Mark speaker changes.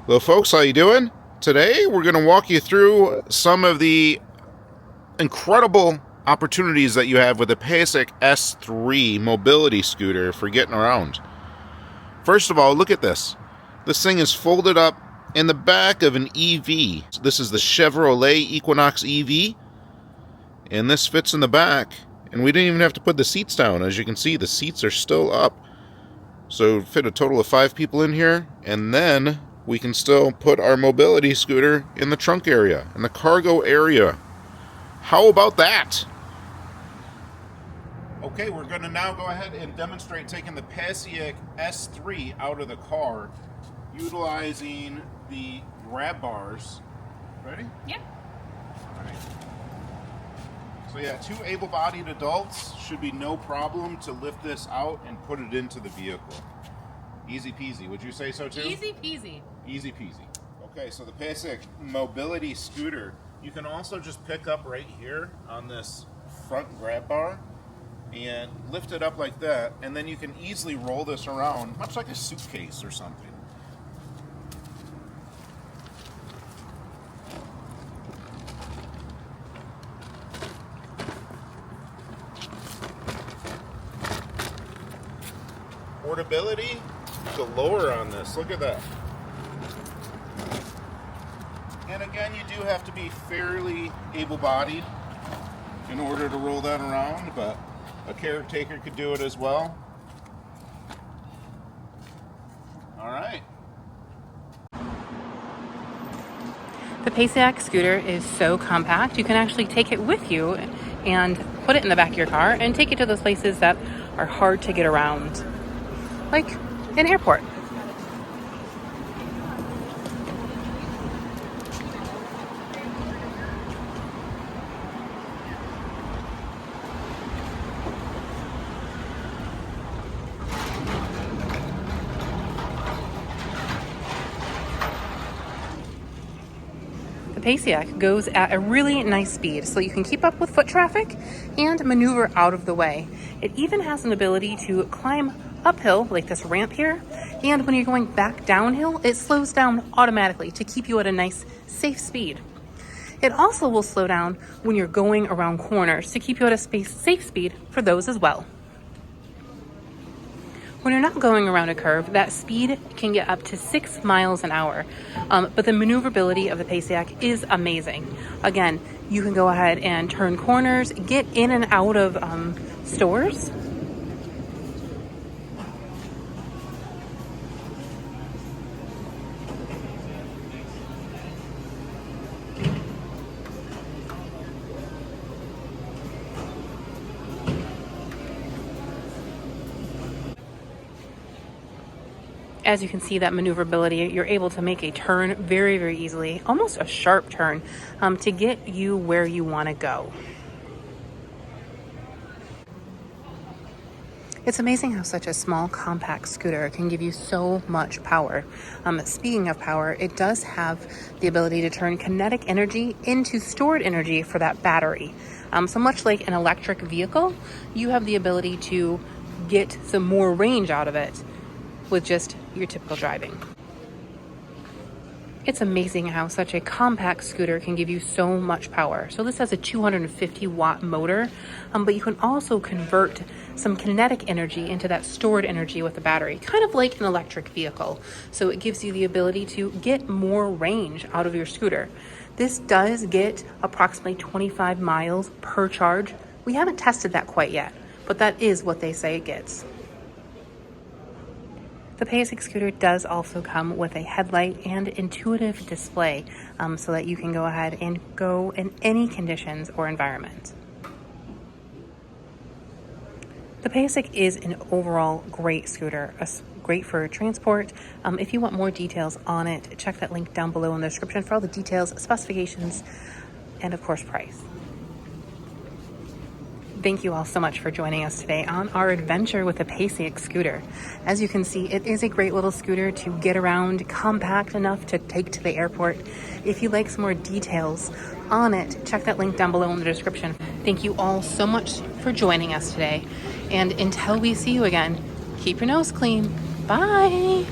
Speaker 1: Hello folks, how you doing? Today we're going to walk you through some of the incredible opportunities that you have with the Paiseec S3 Mobility Scooter for getting around. First of all, look at this. This thing is folded up in the back of an EV. This is the Chevrolet Equinox EV, and this fits in the back, and we didn't even have to put the seats down. As you can see, the seats are still up. So fit a total of 5 people in here, and then we can still put our mobility scooter in the trunk area, in the cargo area. How about that? Okay, we're going to now go ahead and demonstrate taking the Paiseec S3 out of the car, utilizing the grab bars. Ready?
Speaker 2: Yep.
Speaker 1: All right. So yeah, 2 able-bodied adults should be no problem to lift this out and put it into the vehicle. Easy peasy. Would you say so too?
Speaker 2: Easy peasy.
Speaker 1: Easy peasy. Okay, so the Paiseec Mobility Scooter, you can also just pick up right here on this front grab bar and lift it up like that, and then you can easily roll this around, much like a suitcase or something. Portability galore on this. Look at that. And again, you do have to be fairly able-bodied in order to roll that around, but a caretaker could do it as well. All right.
Speaker 2: The Paiseec scooter is so compact, you can actually take it with you and put it in the back of your car and take it to those places that are hard to get around, like an airport. The Paiseec goes at a really nice speed, so you can keep up with foot traffic and maneuver out of the way. It even has an ability to climb uphill, like this ramp here, and when you're going back downhill, it slows down automatically to keep you at a nice, safe speed. It also will slow down when you're going around corners to keep you at a safe speed for those as well. When you're not going around a curve, that speed can get up to 6 miles an hour, but the maneuverability of the Paiseec is amazing. Again, you can go ahead and turn corners, get in and out of stores. As you can see, that maneuverability, you're able to make a turn very, very easily, almost a sharp turn, to get you where you want to go. It's amazing how such a small, compact scooter can give you so much power. Speaking of power, it does have the ability to turn kinetic energy into stored energy for that battery. So much like an electric vehicle, you have the ability to get some more range out of it with just your typical driving. It's amazing how such a compact scooter can give you so much power. So this has a 250 watt motor, but you can also convert some kinetic energy into that stored energy with the battery, kind of like an electric vehicle. So it gives you the ability to get more range out of your scooter. This does get approximately 25 miles per charge. We haven't tested that quite yet, but that is what they say it gets. The Paiseec scooter does also come with a headlight and intuitive display, so that you can go ahead and go in any conditions or environment. The Paiseec is an overall great scooter, great for transport. If you want more details on it, check that link down below in the description for all the details, specifications, and of course price. Thank you all so much for joining us today on our adventure with the Paiseec scooter. As you can see, it is a great little scooter to get around, compact enough to take to the airport. If you'd like some more details on it, check that link down below in the description. Thank you all so much for joining us today. And until we see you again, keep your nose clean. Bye.